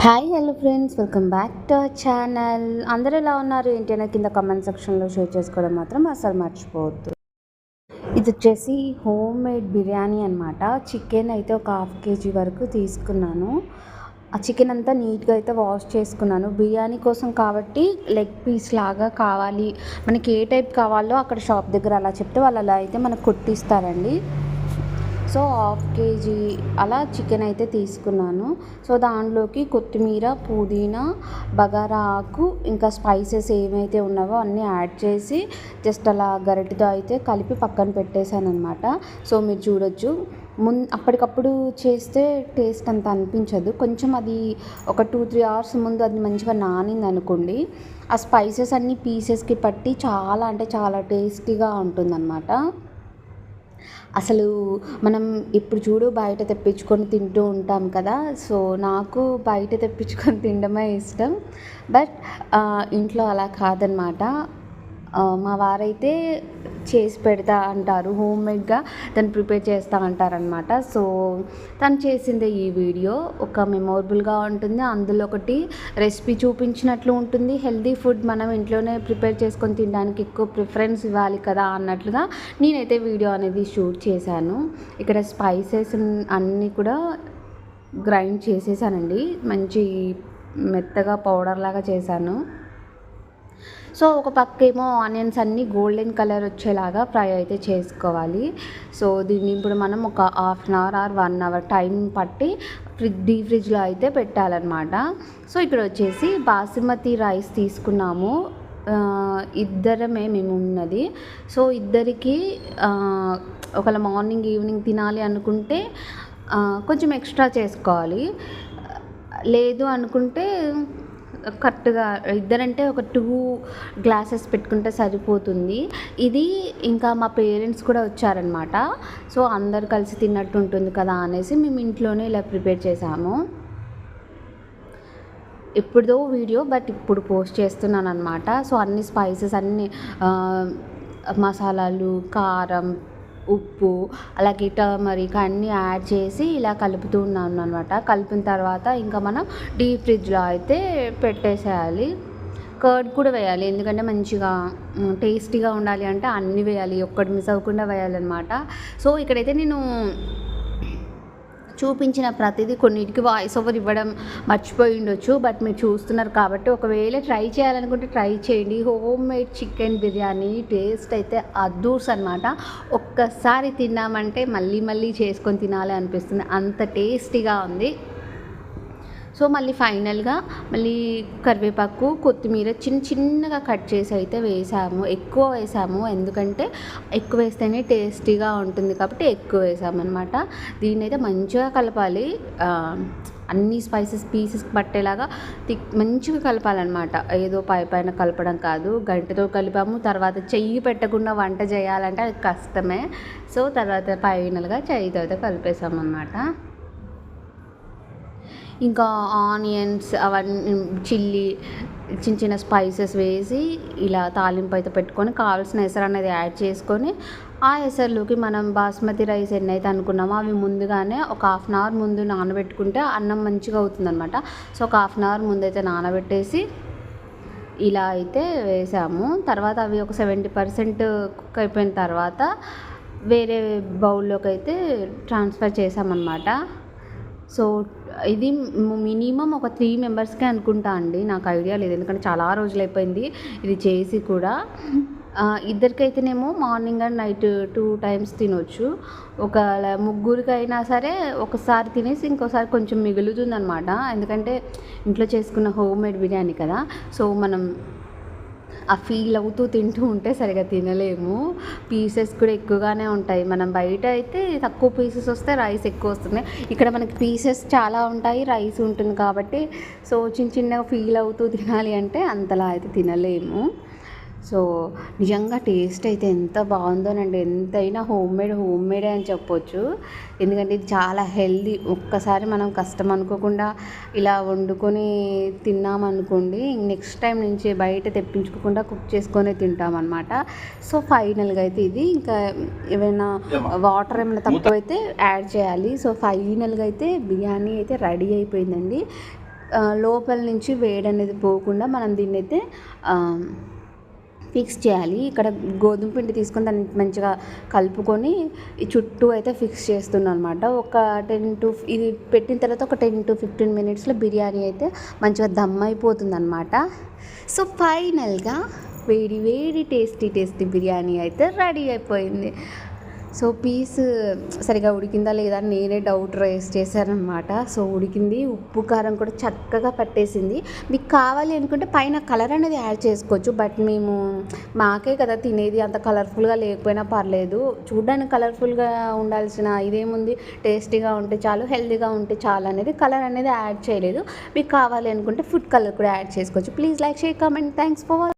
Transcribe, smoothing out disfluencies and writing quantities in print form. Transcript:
Hi hello friends, welcome back to our channel. అందరూ ఎలా ఉన్నారు ఏంటి అనే కింద కామెంట్ సెక్షన్లో షేర్ చేసుకోవడం మాత్రం అసలు మర్చిపోవద్దు. ఇది వచ్చేసి హోమ్ మేడ్ బిర్యానీ అనమాట. చికెన్ అయితే ఒక హాఫ్ కేజీ వరకు తీసుకున్నాను. ఆ చికెన్ అంతా నీట్గా అయితే వాష్ చేసుకున్నాను. బిర్యానీ కోసం కాబట్టి లెగ్ పీస్ లాగా కావాలి, మనకి ఏ టైప్ కావాలో అక్కడ షాప్ దగ్గర అలా చెప్తే వాళ్ళు అలా అయితే మనకు కొట్టిస్తారండి. సో హాఫ్ కేజీ అలా చికెన్ అయితే తీసుకున్నాను. సో దాంట్లోకి కొత్తిమీర, పుదీనా, బగారా ఆకు, ఇంకా స్పైసెస్ ఏమైతే ఉన్నావో అన్నీ యాడ్ చేసి జస్ట్ అలా గరిటెతో అయితే కలిపి పక్కన పెట్టేశాను అనమాట. సో మీరు చూడొచ్చు, అప్పటికప్పుడు చేస్తే టేస్ట్ అంత అనిపించదు. కొంచెం అది ఒక 2-3 అవర్స్ ముందు అది మంచిగా నానింది అనుకోండి, ఆ స్పైసెస్ అన్నీ పీసెస్కి పట్టి చాలా అంటే చాలా టేస్టీగా ఉంటుందన్నమాట. అసలు మనం ఇప్పుడు చూడు బయట తెప్పించుకొని తింటూ ఉంటాం కదా. సో నాకు బయట తెప్పించుకొని తినడమే ఇష్టం. బట్ ఇంట్లో అలా కాదనమాట. మా వారైతే చేసి పెడతా అంటారు, హోమ్మేడ్గా తను ప్రిపేర్ చేస్తూ అంటారనమాట. సో తను చేసిందే ఈ వీడియో ఒక మెమొరబుల్గా ఉంటుంది. అందులో ఒకటి రెసిపీ చూపించినట్లు ఉంటుంది. హెల్దీ ఫుడ్ మనం ఇంట్లోనే ప్రిపేర్ చేసుకొని తినడానికి ఎక్కువ ప్రిఫరెన్స్ ఇవ్వాలి కదా అన్నట్లుగా నేనైతే వీడియో అనేది షూట్ చేశాను. ఇక్కడ స్పైసెస్ అన్నీ కూడా గ్రైండ్ చేసేసానండి, మంచి మెత్తగా పౌడర్ లాగా చేశాను. సో ఒక పక్క ఏమో ఆనియన్స్ అన్నీ గోల్డెన్ కలర్ వచ్చేలాగా ఫ్రై అయితే చేసుకోవాలి. సో దీన్ని ఇప్పుడు మనం ఒక half an hour or 1 hour time పట్టి డీప్ ఫ్రిడ్జ్లో అయితే పెట్టాలన్నమాట. సో ఇక్కడ వచ్చేసి బాస్మతి రైస్ తీసుకున్నాము. ఇద్దరమే మేము ఉన్నది. సో ఇద్దరికి ఒకవేళ మార్నింగ్ ఈవినింగ్ తినాలి అనుకుంటే కొంచెం ఎక్స్ట్రా చేసుకోవాలి. లేదు అనుకుంటే కరెక్ట్గా ఇద్దరంటే ఒక 2 గ్లాసెస్ పెట్టుకుంటే సరిపోతుంది. ఇది ఇంకా మా పేరెంట్స్ కూడా వచ్చారనమాట. సో అందరు కలిసి తిన్నట్టు ఉంటుంది కదా అనేసి మేము ఇంట్లోనే ఇలా ప్రిపేర్ చేసాము. ఎప్పుడుదో వీడియో బట్ ఇప్పుడు పోస్ట్ చేస్తున్నాను అనమాట. సో అన్ని స్పైసెస్ అన్నీ మసాలాలు, కారం, ఉప్పు, అలాగే టర్మరిక్ అన్నీ యాడ్ చేసి ఇలా కలుపుతూ ఉన్నాను అనమాట. కలిపిన తర్వాత ఇంకా మనం డీప్ ఫ్రిడ్జ్లో అయితే పెట్టేసేయాలి. కర్డ్ కూడా వేయాలి, ఎందుకంటే మంచిగా టేస్టీగా ఉండాలి అంటే అన్నీ వేయాలి, ఒక్కటి మిస్ అవ్వకుండా వేయాలన్నమాట. సో ఇక్కడైతే నేను చూపించిన ప్రతిదీ కొన్నిటికి వాయిస్ ఓవర్ ఇవ్వడం మర్చిపోయి ఉండొచ్చు. బట్ మీరు చూస్తున్నారు కాబట్టి ఒకవేళ ట్రై చేయాలనుకుంటే ట్రై చేయండి. Home made chicken biryani taste అయితే అద్భుతం అనమాట. ఒక్కసారి తిన్నామంటే మళ్ళీ మళ్ళీ చేసుకొని తినాలి అనిపిస్తుంది, అంత టేస్టీగా ఉంది. సో మళ్ళీ ఫైనల్గా మళ్ళీ కరివేపాకు, కొత్తిమీర చిన్నగా కట్ చేసి అయితే వేసాము. ఎక్కువ వేసాము, ఎందుకంటే ఎక్కువ వేస్తేనే టేస్టీగా ఉంటుంది కాబట్టి ఎక్కువ వేసామన్నమాట. దీన్ని అయితే మంచిగా కలపాలి, అన్ని స్పైసెస్ పీసెస్కి పట్టేలాగా మంచిగా కలపాలన్నమాట. ఏదో పైన కలపడం కాదు, గంటతో కలిపాము. తర్వాత చెయ్యి పెట్టకుండా వంట చేయాలంటే అది కష్టమే. సో తర్వాత ఫైనల్గా చెయ్యితో అయితే కలిపేసామన్నమాట. ఇంకా ఆనియన్స్ అవన్నీ, చిల్లీ, చిన్న స్పైసెస్ వేసి ఇలా తాలింపు అయితే పెట్టుకొని కావాల్సిన ఎసరు అనేది యాడ్ చేసుకొని ఆ ఎసరులోకి మనం బాస్మతి రైస్ ఎన్నైతే అనుకున్నామో అవి ముందుగానే ఒక హాఫ్ అన్ అవర్ ముందు నానబెట్టుకుంటే అన్నం మంచిగా అవుతుందన్నమాట. సో ఒక హాఫ్ అన్ అవర్ ముందు అయితే నానబెట్టేసి ఇలా అయితే వేసాము. తర్వాత అవి ఒక 70% కుక్ అయిపోయిన తర్వాత వేరే బౌల్లోకి అయితే ట్రాన్స్ఫర్ చేసామన్నమాట. సో ఇది మినిమం ఒక 3 మెంబర్స్కే అనుకుంటా అండి, నాకు ఐడియా లేదు ఎందుకంటే చాలా రోజులు అయిపోయింది ఇది చేసి కూడా. ఇద్దరికైతేనేమో మార్నింగ్ అండ్ నైట్ 2 టైమ్స్ తినొచ్చు. ఒకవేళ ముగ్గురికైనా సరే ఒకసారి తినేసి ఇంకోసారి కొంచెం మిగులుతుందనమాట, ఎందుకంటే ఇంట్లో చేసుకున్న హోమ్ మేడ్ బిర్యానీ కదా. సో మనం ఆ ఫీల్ అవుతూ తింటూ ఉంటే సరిగా తినలేము. పీసెస్ కూడా ఎక్కువగానే ఉంటాయి. మనం బయట అయితే తక్కువ పీసెస్ వస్తే రైస్ ఎక్కువ వస్తుంది, ఇక్కడ మనకి పీసెస్ చాలా ఉంటాయి, రైస్ ఉంటుంది కాబట్టి సో చిన్నగా ఫీల్ అవుతూ తినాలి అంటే అంతలా అయితే తినలేము. సో నిజంగా టేస్ట్ అయితే ఎంత బాగుందోనండి, ఎంతైనా హోమ్ మేడే అని చెప్పొచ్చు. ఎందుకంటే ఇది చాలా హెల్దీ. ఒక్కసారి మనం కష్టం అనుకోకుండా ఇలా వండుకొని తిన్నామనుకోండి, నెక్స్ట్ టైం నుంచి బయట తెప్పించుకోకుండా కుక్ చేసుకొని తింటామన్నమాట. సో ఫైనల్గా అయితే ఇది ఇంకా ఏమైనా వాటర్ ఏమైనా తక్కువ అయితే యాడ్ చేయాలి. సో ఫైనల్గా అయితే బిర్యానీ అయితే రెడీ అయిపోయిందండి. లోపల నుంచి వేడి అనేది పోకుండా మనం దీన్ని అయితే ఫిక్స్ చేయాలి. ఇక్కడ గోధుమ పిండి తీసుకొని దాన్ని మంచిగా కలుపుకొని ఈ చుట్టూ అయితే ఫిక్స్ చేస్తున్నాను అనమాట. ఒక ఇది పెట్టిన తర్వాత ఒక 10-15 మినిట్స్లో బిర్యానీ అయితే మంచిగా దమ్ అయిపోతుంది అనమాట. సో ఫైనల్గా వేడి వేడి టేస్టీ బిర్యానీ అయితే రెడీ అయిపోయింది. సో పీస్ సరిగా ఉడికిందా లేదా అని నేనే డౌట్ రైజ్ చేశానమాట. సో ఉడికింది, ఉప్పు కారం కూడా చక్కగా పట్టేసింది. మీకు కావాలి అనుకుంటే పైన కలర్ అనేది యాడ్ చేసుకోవచ్చు, బట్ మేము మాకే కదా తినేది, అంత కలర్ఫుల్గా లేకపోయినా పర్లేదు. చూడడానికి కలర్ఫుల్గా ఉండాల్సిన ఇదేముంది, టేస్టీగా ఉంటే చాలు, హెల్తీగా ఉంటే చాలు అనేది కలర్ అనేది యాడ్ చేయలేదు. మీకు కావాలి అనుకుంటే ఫుడ్ కలర్ కూడా యాడ్ చేసుకోవచ్చు. Please like, share, comment. Thanks for